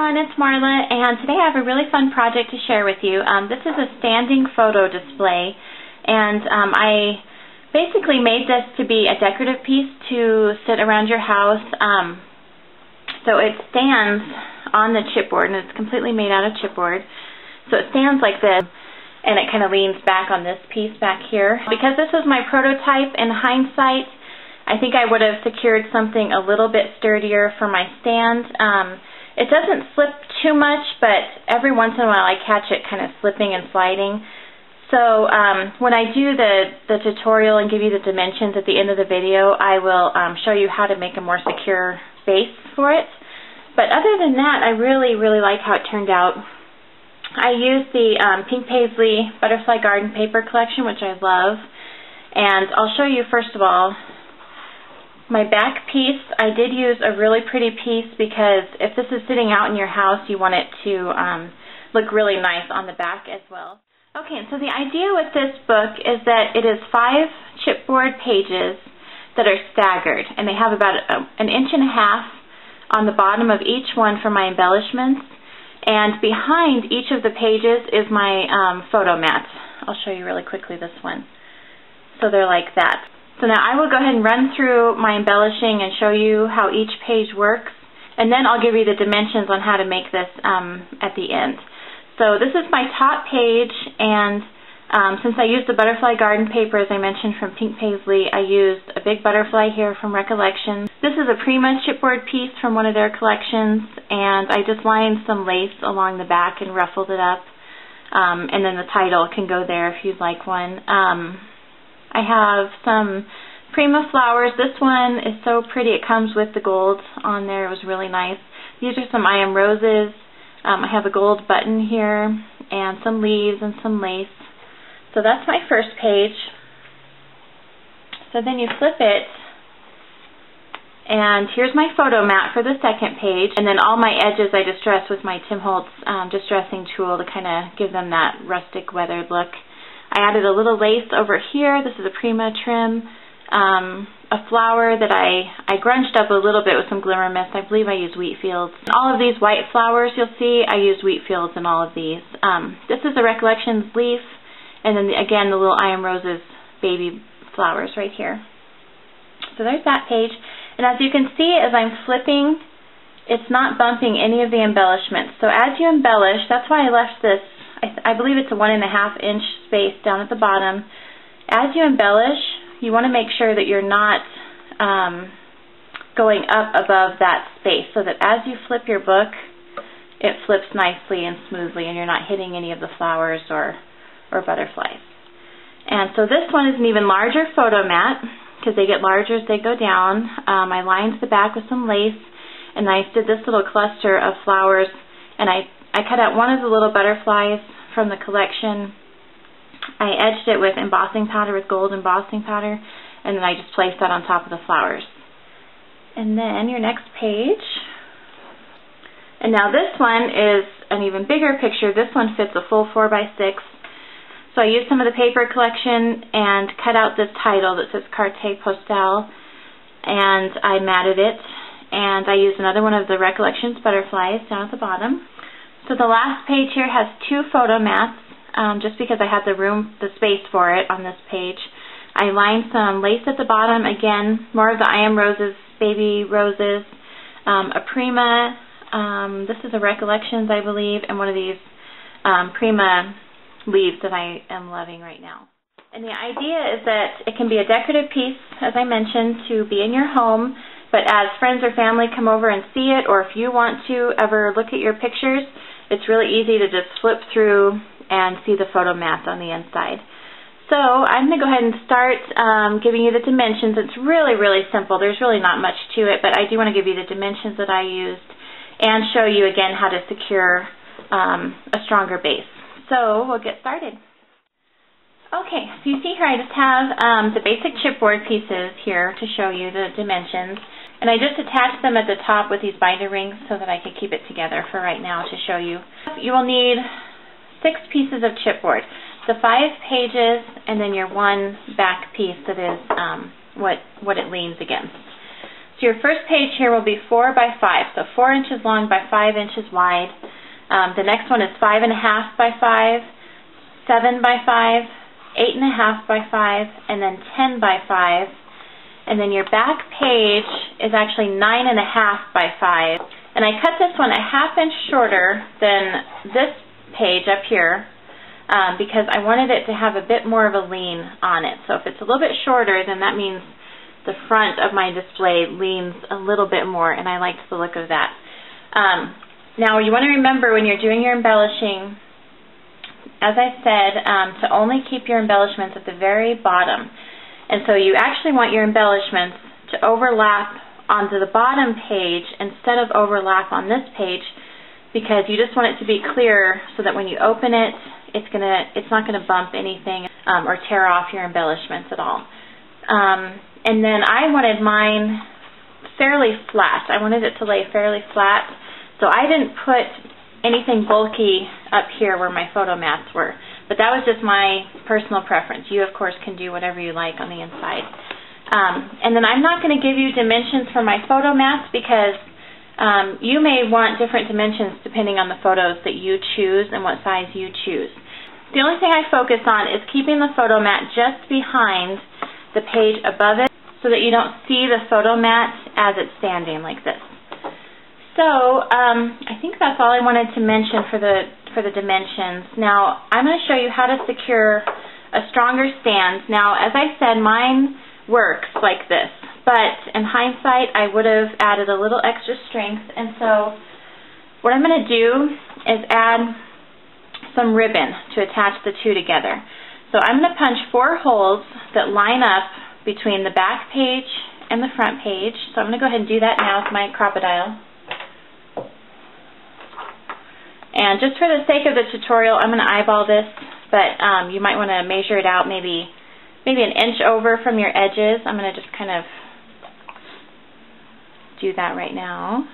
everyone, it's Marla, and today I have a really fun project to share with you. This is a standing photo display, and I basically made this to be a decorative piece to sit around your house. So it stands on the chipboard, and it's completely made out of chipboard. So it stands like this, and it kind of leans back on this piece back here. Because this was my prototype, in hindsight, I think I would have secured something a little bit sturdier for my stand. It doesn't slip too much, but every once in a while I catch it kind of slipping and sliding. So when I do the tutorial and give you the dimensions at the end of the video, I will show you how to make a more secure base for it. But other than that, I really like how it turned out. I used the Pink Paisley Butterfly Garden Paper Collection, which I love. And I'll show you first of all my back piece. I did use a really pretty piece because if this is sitting out in your house, you want it to look really nice on the back as well. Okay, so the idea with this book is that it is 5 chipboard pages that are staggered, and they have about an inch and a half on the bottom of each one for my embellishments, and behind each of the pages is my photo mat. I'll show you really quickly this one. So they're like that. So now I will go ahead and run through my embellishing and show you how each page works, and then I'll give you the dimensions on how to make this at the end. So this is my top page, and since I used the butterfly garden paper, as I mentioned, from Pink Paisley, I used a big butterfly here from Recollections. This is a Prima chipboard piece from one of their collections, and I just lined some lace along the back and ruffled it up, and then the title can go there if you'd like one. I have some Prima flowers. This one is so pretty. It comes with the gold on there. It was really nice. These are some I Am Roses. I have a gold button here and some leaves and some lace. So that's my first page. So then you flip it, and here's my photo mat for the second page. And then all my edges I distressed with my Tim Holtz distressing tool to kind of give them that rustic weathered look. I added a little lace over here. This is a Prima trim. A flower that I grunged up a little bit with some Glimmer Mist. I believe I used Wheatfields. All of these white flowers you'll see, I used Wheatfields in all of these. This is a Recollections leaf, and then again the little I Am Roses baby flowers right here. So there's that page. And as you can see, as I'm flipping, it's not bumping any of the embellishments. So as you embellish, that's why I left this, I believe it's a 1.5 inch space down at the bottom. As you embellish, you want to make sure that you're not going up above that space, so that as you flip your book, it flips nicely and smoothly and you're not hitting any of the flowers or butterflies. And so this one is an even larger photo mat because they get larger as they go down. I lined the back with some lace, and I did this little cluster of flowers, and I cut out one of the little butterflies from the collection. I edged it with embossing powder, with gold embossing powder, and then I just placed that on top of the flowers. And then your next page. And now this one is an even bigger picture. This one fits a full 4x6. So I used some of the paper collection and cut out this title that says Carte Postale, and I matted it. And I used another one of the Recollections butterflies down at the bottom. So the last page here has 2 photo mats, just because I had the space for it on this page. I lined some lace at the bottom, again, more of the I Am Roses, baby roses, a Prima, this is a Recollections, I believe, and one of these Prima leaves that I am loving right now. And the idea is that it can be a decorative piece, as I mentioned, to be in your home, but as friends or family come over and see it, or if you want to ever look at your pictures, it's really easy to just flip through and see the photo mat on the inside. So I'm going to go ahead and start giving you the dimensions. It's really simple. There's really not much to it, but I do want to give you the dimensions that I used and show you again how to secure a stronger base. So we'll get started. Okay, so you see here I just have the basic chipboard pieces here to show you the dimensions. And I just attached them at the top with these binder rings so that I could keep it together for right now to show you. You will need 6 pieces of chipboard. The 5 pages and then your one back piece that is what it leans against. So your first page here will be 4 by 5, so 4 inches long by 5 inches wide. The next one is 5.5 by 5, 7 by 5, 8.5 by 5, and then 10 by 5. And then your back page is actually 9.5 by 5. And I cut this one a 1/2 inch shorter than this page up here because I wanted it to have a bit more of a lean on it. So if it's a little bit shorter, then that means the front of my display leans a little bit more, and I liked the look of that. Now you want to remember when you're doing your embellishing, as I said, to only keep your embellishments at the very bottom. And so you actually want your embellishments to overlap onto the bottom page instead of overlap on this page, because you just want it to be clear so that when you open it, it's not gonna bump anything or tear off your embellishments at all. And then I wanted mine fairly flat. I wanted it to lay fairly flat, so I didn't put anything bulky up here where my photo mats were. But that was just my personal preference. You, of course, can do whatever you like on the inside. And then I'm not going to give you dimensions for my photo mats because you may want different dimensions depending on the photos that you choose and what size you choose. The only thing I focus on is keeping the photo mat just behind the page above it so that you don't see the photo mat as it's standing like this. So I think that's all I wanted to mention for the dimensions. Now I'm going to show you how to secure a stronger stand. Now, as I said, mine works like this, but in hindsight I would have added a little extra strength, and so what I'm going to do is add some ribbon to attach the two together. So I'm going to punch 4 holes that line up between the back page and the front page. So I'm going to go ahead and do that now with my Crop-A-Dile. And just for the sake of the tutorial, I'm going to eyeball this, but you might want to measure it out maybe an inch over from your edges. I'm going to just kind of do that right now.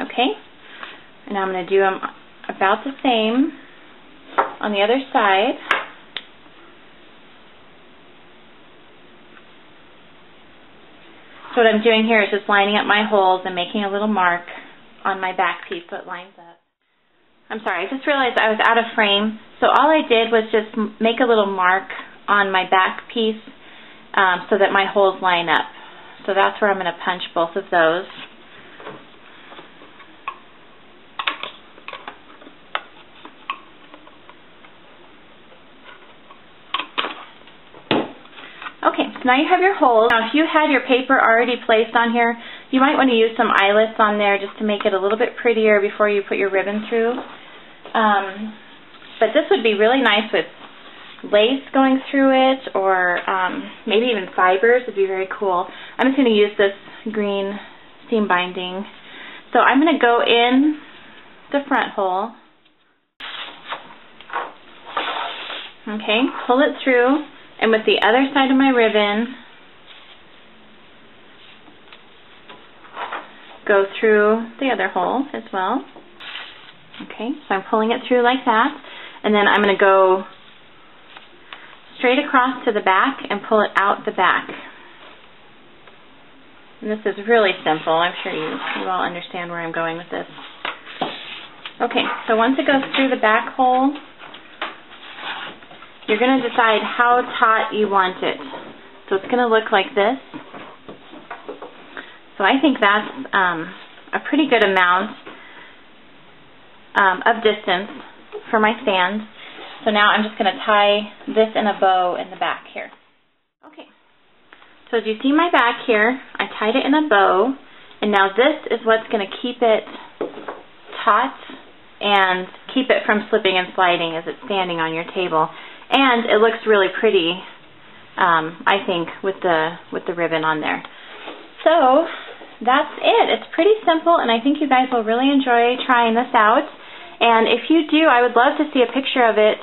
Okay, and now I'm going to do them about the same on the other side. So what I'm doing here is just lining up my holes and making a little mark on my back piece so it lines up. I'm sorry, I just realized I was out of frame, so all I did was just make a little mark on my back piece so that my holes line up. So that's where I'm going to punch both of those. Okay, so now you have your holes. Now if you had your paper already placed on here, you might want to use some eyelets on there just to make it a little bit prettier before you put your ribbon through. But this would be really nice with lace going through it, or maybe even fibers would be very cool. I'm just going to use this green seam binding. So I'm going to go in the front hole. Okay, pull it through. And with the other side of my ribbon, go through the other hole as well. Okay, so I'm pulling it through like that. And then I'm going to go straight across to the back and pull it out the back. And this is really simple. I'm sure you all understand where I'm going with this. Okay, so once it goes through the back hole, you're going to decide how taut you want it. So it's going to look like this. So I think that's a pretty good amount of distance for my stand. So now I'm just going to tie this in a bow in the back here. Okay. So as you see my back here, I tied it in a bow, and now this is what's going to keep it taut and keep it from slipping and sliding as it's standing on your table. And it looks really pretty, I think, with the ribbon on there. So that's it. It's pretty simple, and I think you guys will really enjoy trying this out. And if you do, I would love to see a picture of it.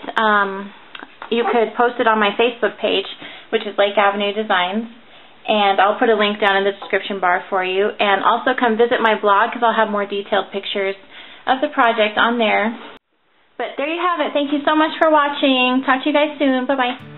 You could post it on my Facebook page, which is Lake Avenue Designs. And I'll put a link down in the description bar for you. And also come visit my blog because I'll have more detailed pictures of the project on there. But there you have it. Thank you so much for watching. Talk to you guys soon. Bye-bye.